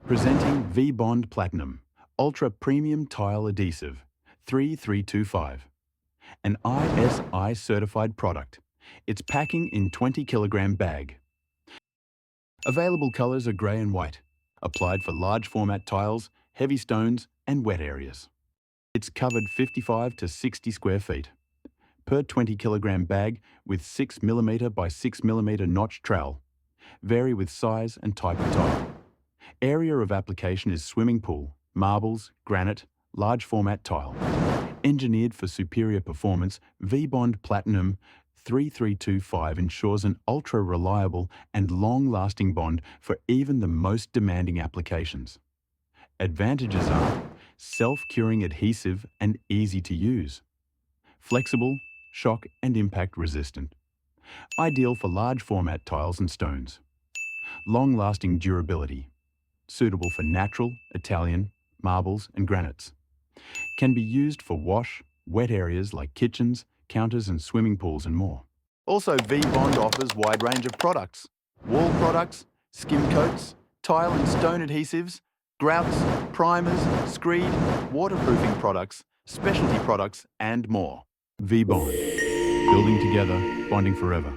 Presenting VBOND PLATINUM, Ultra Premium Tile Adhesive, 3325. An ISI certified product. It's packing in 20-kilogram bag. Available colors are grey and white. Applied for large format tiles, heavy stones and wet areas. It's covered 55 to 60 square feet. Per 20-kilogram bag with 6mm by 6mm notch trowel. Vary with size and type of tile. Area of application is swimming pool, marbles, granite, large format tile. Engineered for superior performance, VBOND PLATINUM 3325 ensures an ultra-reliable and long-lasting bond for even the most demanding applications. Advantages are self-curing adhesive and easy to use. Flexible, shock and impact resistant. Ideal for large format tiles and stones. Long-lasting durability. Suitable for natural, Italian, marbles and granites. Can be used for wash, wet areas like kitchens, counters and swimming pools and more. Also, VBOND offers wide range of products. Wall products, skim coats, tile and stone adhesives, grouts, primers, screed, waterproofing products, specialty products and more. VBOND. Building together, bonding forever.